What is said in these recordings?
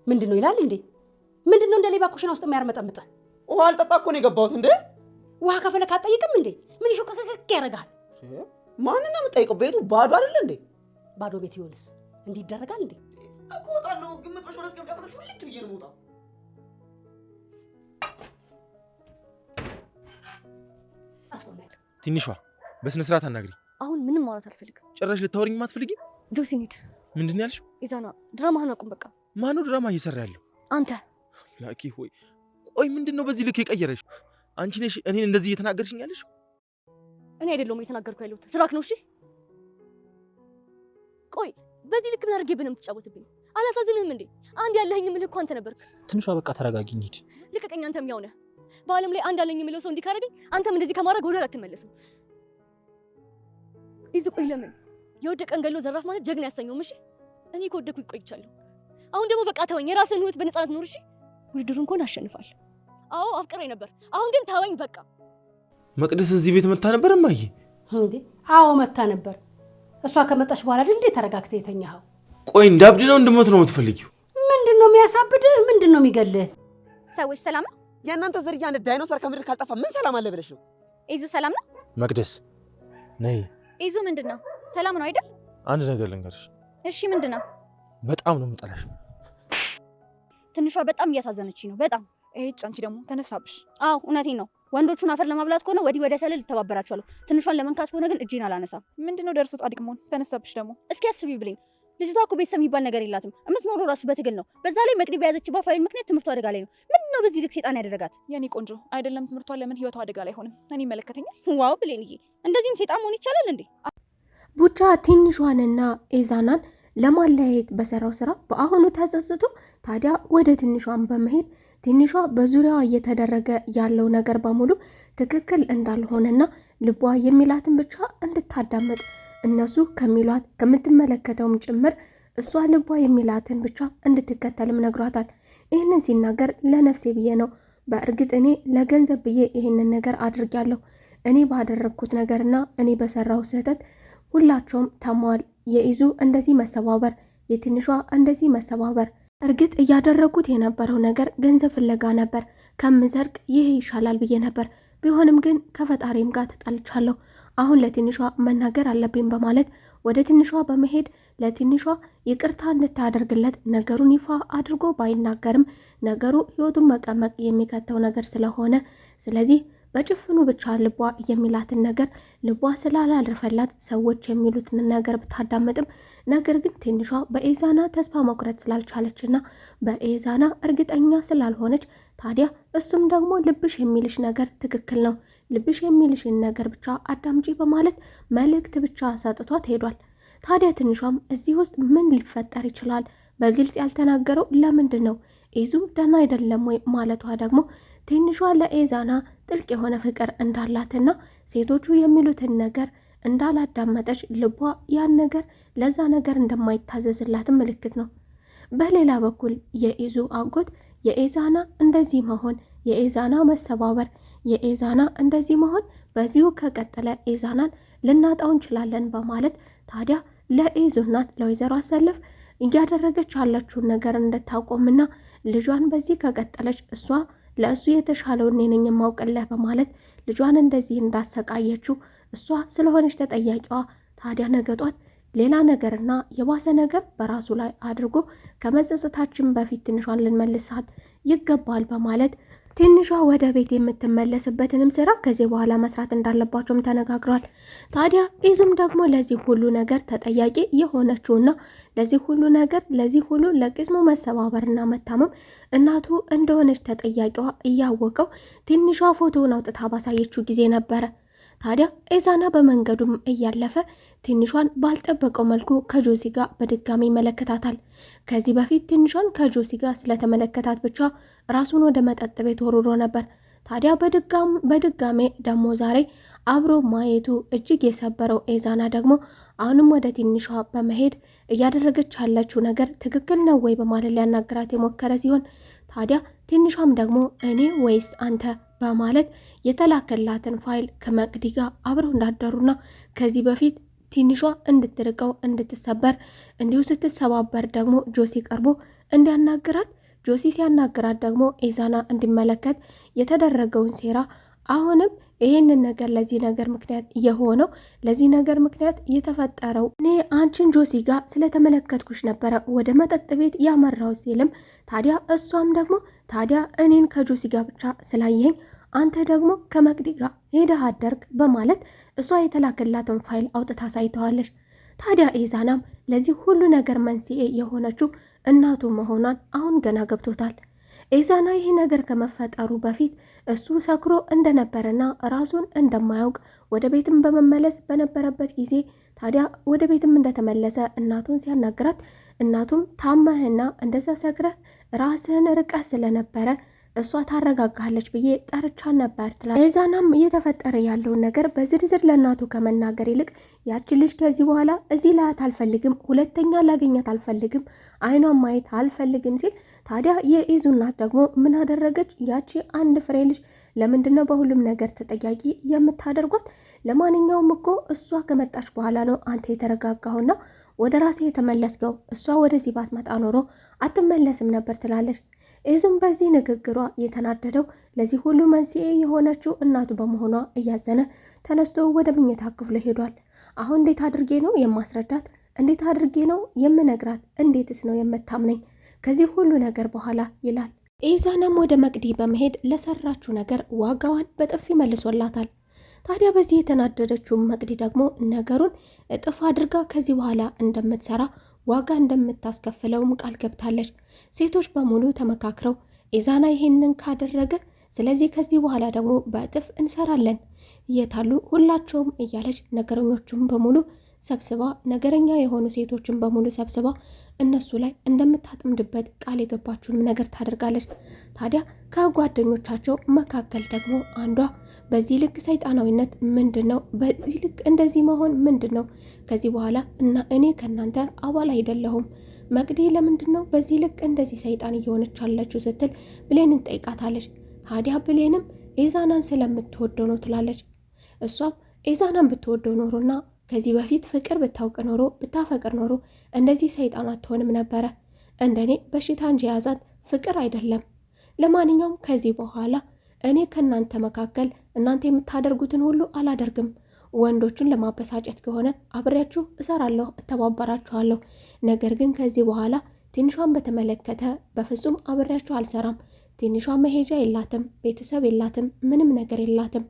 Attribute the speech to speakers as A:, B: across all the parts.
A: ምንድነው ይላል እንዴ? ምንድነው እንደ ሌባ ኩሽና ውስጥ የሚያርመጠምጥ?
B: ውሃ አልጠጣ እኮ ነው የገባሁት እንዴ።
A: ውሃ ከፈለክ አትጠይቅም እንዴ? ምን ይሾከከክ ያረጋል?
B: ማንና የምጠይቀው? ቤቱ ባዶ አይደል እንዴ?
A: ባዶ ቤት ይሆንስ እንዲህ ይደረጋል እንዴ?
B: እኮ ወጣለሁ ግምት በሽመረስ ገምጫተሽ ሁልክ ብዬ ነው የምወጣው።
C: ትንሿ በስነ ስርዓት አናግሪ።
D: አሁን ምንም ማውራት አልፈልግም።
C: ጭራሽ ልታወሪኝ ማትፈልጊ?
D: ጆሲ እንሂድ።
C: ምንድን ያልሽው?
D: ኢዛና ድራማህን አቁም በቃ።
C: ማነው ድራማ እየሰራ ያለው?
D: አንተ።
C: ላኪ ሆይ ቆይ ምንድነው በዚህ ልክ የቀየረሽ? አንቺ ነሽ እኔን እንደዚህ እየተናገርሽኝ ያለሽ?
D: እኔ አይደለሁም እየተናገርኩ ያለሁት ስራክ ነው። እሺ ቆይ በዚህ ልክ ምን አድርጌብህ ነው የምትጫወትብኝ? አላሳዝንህም እንዴ? አንድ ያለኸኝ ምልህ እኮ አንተ ነበርክ።
C: ትንሿ በቃ ተረጋጊ እንሂድ።
D: ልቀቀኝ። አንተም ያው ነህ። በዓለም ላይ አንድ አለኝ የምለው ሰው እንዲህ ካደረገኝ አንተም እንደዚህ ከማድረግ ወደ ኋላ አትመለስም። ይዙ ቆይ ለምን የወደቀን ገሎ ዘራፍ ማለት ጀግና ያሰኘውም? እሺ እኔ ከወደኩ ይቆይቻለሁ። አሁን ደግሞ በቃ ተወኝ። የራስህን ህይወት በነፃነት ኑር። እሺ ውድድሩን እንኳን አሸንፋል። አዎ አፍቅሬ ነበር። አሁን ግን ተወኝ በቃ።
C: መቅደስ እዚህ ቤት መታ ነበር እማዬ?
A: እንዴ አዎ መታ ነበር። እሷ ከመጣች በኋላ አይደል እንዴ ተረጋግተህ የተኛኸው?
C: ቆይ እንዳብድ ነው እንድሞት ነው የምትፈልጊው?
A: ምንድነው የሚያሳብድህ? ምንድነው የሚገልህ?
E: ሰዎች ሰላም ነው?
B: የእናንተ ዝርያ እንደ ዳይኖሰር ከምድር ካልጠፋ ምን ሰላም አለ ብለሽ ነው?
E: ኢዙ ሰላም ነው?
C: መቅደስ ነይ።
E: ኢዙ ምንድነው? ሰላም ነው አይደል?
C: አንድ ነገር ልንገርሽ።
E: እሺ ምንድነው?
C: በጣም ነው የምጠላሽ።
E: ትንሿ በጣም እያሳዘነችኝ ነው። በጣም
D: አንቺ ደግሞ ተነሳብሽ።
E: አዎ እውነቴን ነው። ወንዶቹን አፈር ለማብላት ከሆነ ወዲህ ወደ ሰለል ልተባበራቸዋለሁ። ትንሿን ለመንካት ከሆነ ግን እጄን አላነሳም።
D: ምንድነው ደርሶ ጻድቅ መሆን? ተነሳብሽ ደግሞ።
E: እስኪ አስቢው ብለኝ። ልጅቷ እኮ ቤተሰብ የሚባል ነገር የላትም። የምትኖረው ራሱ በትግል ነው። በዛ ላይ መቅዲ በያዘችባት ፋይል ምክንያት ትምህርቷ አደጋ ላይ ነው። ምንድነው በዚህ ልክ ሴጣን ያደረጋት?
D: የኔ ቆንጆ አይደለም ትምህርቷ ለምን ህይወቷ አደጋ ላይ ሆነ? እኔ ይመለከተኛል።
E: ዋው ብሌንዬ፣ እንደዚህም ሴጣን መሆን ይቻላል እንዴ?
F: ቡቻ ትንሿንና ኢዛናን ለማለያየት በሰራው ስራ በአሁኑ ተጸጽቶ ታዲያ ወደ ትንሿን በመሄድ ትንሿ በዙሪያዋ እየተደረገ ያለው ነገር በሙሉ ትክክል እንዳልሆነና ልቧ የሚላትን ብቻ እንድታዳምጥ እነሱ ከሚሏት ከምትመለከተውም ጭምር እሷ ልቧ የሚላትን ብቻ እንድትከተልም ነግሯታል። ይህንን ሲናገር ለነፍሴ ብዬ ነው። በእርግጥ እኔ ለገንዘብ ብዬ ይህንን ነገር አድርጊያለሁ። እኔ ባደረግኩት ነገርና እኔ በሰራው ስህተት ሁላቸውም ታመዋል። የኢዙ እንደዚህ መሰባበር፣ የትንሿ እንደዚህ መሰባበር። እርግጥ እያደረጉት የነበረው ነገር ገንዘብ ፍለጋ ነበር። ከምዘርቅ ይሄ ይሻላል ብዬ ነበር። ቢሆንም ግን ከፈጣሪም ጋር ተጣልቻለሁ። አሁን ለትንሿ መናገር አለብኝ በማለት ወደ ትንሿ በመሄድ ለትንሿ ይቅርታ እንድታደርግለት ነገሩን ይፋ አድርጎ ባይናገርም ነገሩ ህይወቱን መቀመቅ የሚከተው ነገር ስለሆነ ስለዚህ በጭፍኑ ብቻ ልቧ የሚላትን ነገር ልቧ ስላላረፈላት ሰዎች የሚሉትን ነገር ብታዳምጥም ነገር ግን ትንሿ በኢዛና ተስፋ መቁረጥ ስላልቻለችና በኢዛና እርግጠኛ ስላልሆነች ታዲያ እሱም ደግሞ ልብሽ የሚልሽ ነገር ትክክል ነው፣ ልብሽ የሚልሽን ነገር ብቻ አዳምጪ በማለት መልእክት ብቻ ሰጥቷት ሄዷል። ታዲያ ትንሿም እዚህ ውስጥ ምን ሊፈጠር ይችላል? በግልጽ ያልተናገረው ለምንድን ነው? ኢዙ ደህና አይደለም ወይ ማለቷ ደግሞ ትንሿ ለኢዛና ጥልቅ የሆነ ፍቅር እንዳላትና ሴቶቹ የሚሉትን ነገር እንዳላዳመጠች ልቧ ያን ነገር ለዛ ነገር እንደማይታዘዝላትም ምልክት ነው። በሌላ በኩል የኢዙ አጎት የኢዛና እንደዚህ መሆን፣ የኢዛና መሰባበር፣ የኢዛና እንደዚህ መሆን በዚሁ ከቀጠለ ኢዛናን ልናጣው እንችላለን በማለት ታዲያ ለኢዙ እናት ለወይዘሮ አሰልፍ እያደረገች ያለችውን ነገር እንድታቆምና ልጇን በዚህ ከቀጠለች እሷ ለእሱ የተሻለውን እኔ ነኝ የማውቅልህ በማለት ልጇን እንደዚህ እንዳሰቃየችው እሷ ስለሆነች ተጠያቂዋ ታዲያ ነገጧት ሌላ ነገርና የባሰ ነገር በራሱ ላይ አድርጎ ከመጸጸታችን በፊት ትንሿን ልንመልሳት ይገባል በማለት ትንሿ ወደ ቤት የምትመለስበትንም ስራ ከዚህ በኋላ መስራት እንዳለባቸውም ተነጋግሯል። ታዲያ ኢዙም ደግሞ ለዚህ ሁሉ ነገር ተጠያቂ የሆነችውና ለዚህ ሁሉ ነገር ለዚህ ሁሉ ለቅስሙ መሰባበርና መታመም እናቱ እንደሆነች ተጠያቂዋ እያወቀው ትንሿ ፎቶውን አውጥታ ባሳየችው ጊዜ ነበረ። ታዲያ ኢዛና በመንገዱም እያለፈ ትንሿን ባልጠበቀው መልኩ ከጆሲ ጋር በድጋሚ ይመለከታታል። ከዚህ በፊት ትንሿን ከጆሲ ጋር ስለተመለከታት ብቻ ራሱን ወደ መጠጥ ቤት ወርሮ ነበር። ታዲያ በድጋሜ ደግሞ ዛሬ አብሮ ማየቱ እጅግ የሰበረው ኢዛና ደግሞ አሁንም ወደ ትንሿ በመሄድ እያደረገች ያለችው ነገር ትክክል ነው ወይ በማለት ሊያናግራት የሞከረ ሲሆን ታዲያ ትንሿም ደግሞ እኔ ወይስ አንተ በማለት የተላከላትን ፋይል ከመቅዲ ጋር አብረው እንዳደሩና ከዚህ በፊት ትንሿ እንድትርቀው እንድትሰበር እንዲሁ ስትሰባበር ደግሞ ጆሲ ቀርቦ እንዲያናግራት ጆሲ ሲያናግራት ደግሞ ኢዛና እንዲመለከት የተደረገውን ሴራ አሁንም ይህንን ነገር ለዚህ ነገር ምክንያት የሆነው ለዚህ ነገር ምክንያት የተፈጠረው እኔ አንቺን ጆሲ ጋር ስለተመለከትኩሽ ነበረ ወደ መጠጥ ቤት ያመራው ሲልም ታዲያ እሷም ደግሞ ታዲያ እኔን ከጆሲ ጋር ብቻ ስላየኝ አንተ ደግሞ ከመቅዲ ጋር ሄደህ አደርግ በማለት እሷ የተላከላትን ፋይል አውጥታ ሳይተዋለች። ታዲያ ኢዛናም ለዚህ ሁሉ ነገር መንስኤ የሆነችው እናቱ መሆኗን አሁን ገና ገብቶታል። ኢዛና ይህ ነገር ከመፈጠሩ በፊት እሱ ሰክሮ እንደነበረና ራሱን እንደማያውቅ ወደ ቤትም በመመለስ በነበረበት ጊዜ ታዲያ ወደ ቤትም እንደተመለሰ እናቱን ሲያናግራት እናቱም ታመህና እንደዛ ሰክረህ ራስህን ርቀህ ስለነበረ እሷ ታረጋጋለች ብዬ ጠርቻን ነበር ትላለች። ኢዛናም እየተፈጠረ ያለውን ነገር በዝርዝር ለእናቱ ከመናገር ይልቅ ያቺ ልጅ ከዚህ በኋላ እዚህ ላያት አልፈልግም፣ ሁለተኛ ላገኛት አልፈልግም፣ አይኗን ማየት አልፈልግም ሲል ታዲያ የኢዙ እናት ደግሞ ምን አደረገች? ያቺ አንድ ፍሬ ልጅ ለምንድነው በሁሉም ነገር ተጠያቂ የምታደርጓት? ለማንኛውም እኮ እሷ ከመጣች በኋላ ነው አንተ የተረጋጋውና ወደ ራሴ የተመለስከው። እሷ ወደዚህ ባትመጣ ኖሮ አትመለስም ነበር ትላለች። ኢዙም በዚህ ንግግሯ የተናደደው ለዚህ ሁሉ መንስኤ የሆነችው እናቱ በመሆኗ እያዘነ ተነስቶ ወደ ምኝታ ክፍሉ ሄዷል። አሁን እንዴት አድርጌ ነው የማስረዳት? እንዴት አድርጌ ነው የምነግራት? እንዴትስ ነው የምታምነኝ ከዚህ ሁሉ ነገር በኋላ ይላል። ኢዛናም ወደ መቅዲ በመሄድ ለሰራችው ነገር ዋጋዋን በጥፊ መልሶላታል። ታዲያ በዚህ የተናደደችው መቅዲ ደግሞ ነገሩን እጥፍ አድርጋ ከዚህ በኋላ እንደምትሰራ ዋጋ እንደምታስከፍለውም ቃል ገብታለች። ሴቶች በሙሉ ተመካክረው ኢዛና ይሄንን ካደረገ ስለዚህ ከዚህ በኋላ ደግሞ በእጥፍ እንሰራለን የታሉ ሁላቸውም እያለች ነገረኞቹም በሙሉ ሰብስባ ነገረኛ የሆኑ ሴቶችን በሙሉ ሰብስባ እነሱ ላይ እንደምታጥምድበት ቃል የገባችውን ነገር ታደርጋለች። ታዲያ ከጓደኞቻቸው መካከል ደግሞ አንዷ በዚህ ልክ ሰይጣናዊነት ምንድን ነው? በዚህ ልክ እንደዚህ መሆን ምንድን ነው? ከዚህ በኋላ እና እኔ ከእናንተ አባል አይደለሁም። መቅዲ ለምንድን ነው በዚህ ልክ እንደዚህ ሰይጣን እየሆነች አለችው ስትል ብሌንን ጠይቃታለች። ታዲያ ብሌንም ኢዛናን ስለምትወደው ነው ትላለች። እሷም ኢዛናን ብትወደው ኖሮና ከዚህ በፊት ፍቅር ብታውቅ ኖሮ ብታፈቅር ኖሮ እንደዚህ ሰይጣን አትሆንም ነበረ። እንደኔ በሽታ እንጂ የያዛት ፍቅር አይደለም። ለማንኛውም ከዚህ በኋላ እኔ ከእናንተ መካከል እናንተ የምታደርጉትን ሁሉ አላደርግም። ወንዶቹን ለማበሳጨት ከሆነ አብሬያችሁ እሰራለሁ፣ እተባበራችኋለሁ። ነገር ግን ከዚህ በኋላ ትንሿን በተመለከተ በፍጹም አብሬያችሁ አልሰራም። ትንሿ መሄጃ የላትም፣ ቤተሰብ የላትም፣ ምንም ነገር የላትም።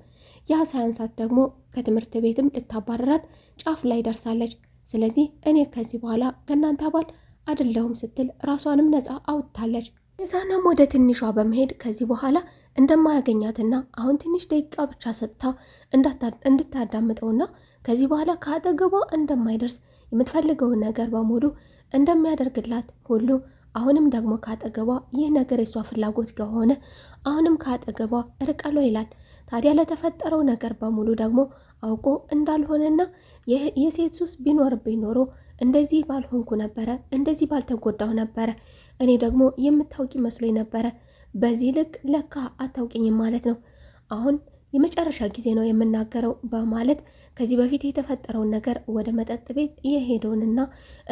F: ያ ሳያንሳት ደግሞ ከትምህርት ቤትም ልታባረራት ጫፍ ላይ ደርሳለች። ስለዚህ እኔ ከዚህ በኋላ ከእናንተ አባል አይደለሁም ስትል ራሷንም ነፃ አውጥታለች። ኢዛናም ወደ ትንሿ በመሄድ ከዚህ በኋላ እንደማያገኛትና አሁን ትንሽ ደቂቃ ብቻ ሰጥታ እንድታዳምጠውና ከዚህ በኋላ ከአጠገቧ እንደማይደርስ የምትፈልገውን ነገር በሙሉ እንደሚያደርግላት ሁሉ አሁንም ደግሞ ከአጠገቧ ይህ ነገር የሷ ፍላጎት ከሆነ አሁንም ከአጠገቧ እርቃለሁ ይላል። ታዲያ ለተፈጠረው ነገር በሙሉ ደግሞ አውቆ እንዳልሆነና የሴት ሱስ ቢኖርብኝ ኖሮ እንደዚህ ባልሆንኩ ነበረ፣ እንደዚህ ባልተጎዳሁ ነበረ። እኔ ደግሞ የምታውቂ መስሎኝ ነበረ። በዚህ ልክ ለካ አታውቂኝም ማለት ነው። አሁን የመጨረሻ ጊዜ ነው የምናገረው በማለት ከዚህ በፊት የተፈጠረውን ነገር ወደ መጠጥ ቤት የሄደውንና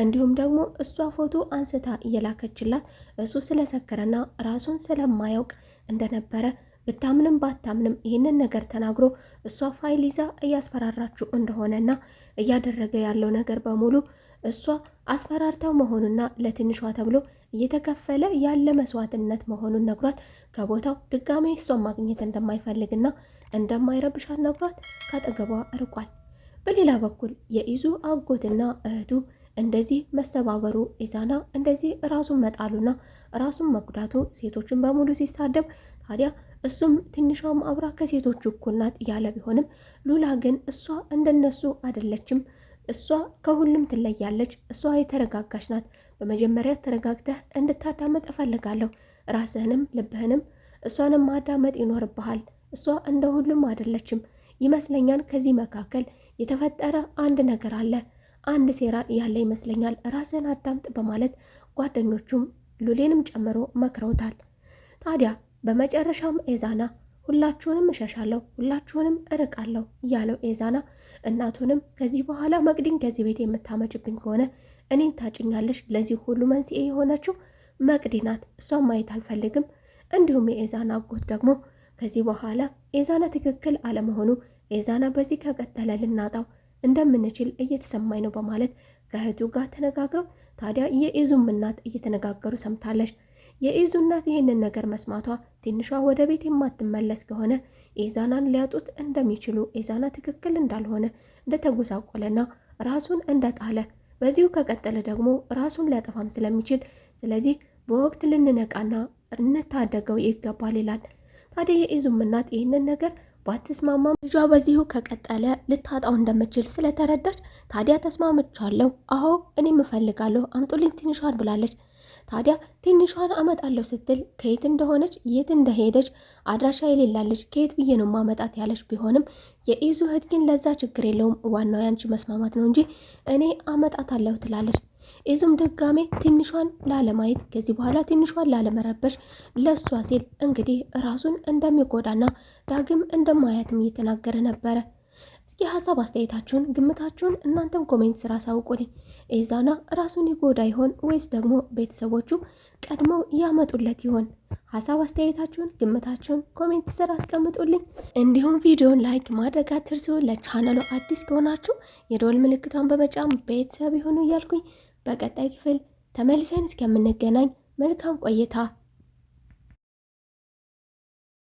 F: እንዲሁም ደግሞ እሷ ፎቶ አንስታ እየላከችላት እሱ ስለሰከረና ራሱን ስለማያውቅ እንደነበረ ብታምንም ባታምንም ይህንን ነገር ተናግሮ እሷ ፋይል ይዛ እያስፈራራችው እንደሆነና እያደረገ ያለው ነገር በሙሉ እሷ አስፈራርታው መሆኑና ለትንሿ ተብሎ እየተከፈለ ያለ መስዋዕትነት መሆኑን ነግሯት ከቦታው ድጋሜ እሷን ማግኘት እንደማይፈልግና እንደማይረብሻት ነግሯት ካጠገቧ ርቋል። በሌላ በኩል የኢዙ አጎትና እህቱ እንደዚህ መሰባበሩ ኢዛና እንደዚህ ራሱን መጣሉና ራሱን መጉዳቱ ሴቶችን በሙሉ ሲሳደብ ታዲያ እሱም ትንሿም አብራ ከሴቶቹ እኩል ናት እያለ ቢሆንም ሉላ ግን እሷ እንደነሱ አይደለችም፣ እሷ ከሁሉም ትለያለች፣ እሷ የተረጋጋች ናት። በመጀመሪያ ተረጋግተህ እንድታዳመጥ እፈልጋለሁ። ራስህንም ልብህንም እሷንም ማዳመጥ ይኖርብሃል። እሷ እንደ ሁሉም አይደለችም ይመስለኛል። ከዚህ መካከል የተፈጠረ አንድ ነገር አለ። አንድ ሴራ ያለ ይመስለኛል፣ ራስን አዳምጥ በማለት ጓደኞቹም ሉሌንም ጨምሮ መክረውታል። ታዲያ በመጨረሻም ኤዛና ሁላችሁንም እሸሻለሁ፣ ሁላችሁንም እርቃለሁ እያለው ኤዛና እናቱንም ከዚህ በኋላ መቅዲን ከዚህ ቤት የምታመጭብኝ ከሆነ እኔን ታጭኛለሽ፣ ለዚህ ሁሉ መንስኤ የሆነችው መቅዲ ናት፣ እሷን ማየት አልፈልግም። እንዲሁም የኤዛና አጎት ደግሞ ከዚህ በኋላ ኤዛና ትክክል አለመሆኑ ኤዛና በዚህ ከቀጠለ ልናጣው እንደምንችል እየተሰማኝ ነው በማለት ከእህቱ ጋር ተነጋግረው፣ ታዲያ የኢዙም እናት እየተነጋገሩ ሰምታለች። የኢዙ እናት ይህንን ነገር መስማቷ ትንሿ ወደ ቤት የማትመለስ ከሆነ ኤዛናን ሊያጡት እንደሚችሉ፣ ኤዛና ትክክል እንዳልሆነ እንደተጎሳቆለና ራሱን እንደጣለ፣ በዚሁ ከቀጠለ ደግሞ ራሱን ሊያጠፋም ስለሚችል ስለዚህ በወቅት ልንነቃና እንታደገው ይገባል ይላል። ታዲያ የኢዙም እናት ይህንን ነገር ባትስማማም ልጇ በዚሁ ከቀጠለ ልታጣው እንደምችል ስለተረዳች ታዲያ ተስማምቻለሁ፣ አዎ እኔም እፈልጋለሁ አምጡልኝ ትንሿን ብላለች። ታዲያ ትንሿን አመጣለሁ ስትል ከየት እንደሆነች የት እንደሄደች አድራሻ የሌላለች ከየት ብዬ ነው ማመጣት ያለች ቢሆንም የኢዙ እህት ግን ለዛ ችግር የለውም ዋናው ያንቺ መስማማት ነው እንጂ እኔ አመጣታለሁ ትላለች። ኢዙም ድጋሜ ትንሿን ላለማየት ከዚህ በኋላ ትንሿን ላለመረበሽ ለሷ ሲል እንግዲህ ራሱን እንደሚጎዳና ዳግም እንደማያትም እየተናገረ ነበረ። እስኪ ሀሳብ አስተያየታችሁን ግምታችሁን እናንተም ኮሜንት ስራ አሳውቁልኝ። ኤዛና ራሱን ይጎዳ ይሆን ወይስ ደግሞ ቤተሰቦቹ ቀድመው ያመጡለት ይሆን? ሀሳብ አስተያየታችሁን ግምታችሁን ኮሜንት ስራ አስቀምጡልኝ። እንዲሁም ቪዲዮን ላይክ ማድረግ አትርሱ። ለቻናሉ አዲስ ከሆናችሁ የደወል ምልክቷን በመጫን ቤተሰብ ይሁኑ እያልኩኝ በቀጣይ ክፍል ተመልሰን እስከምንገናኝ መልካም ቆይታ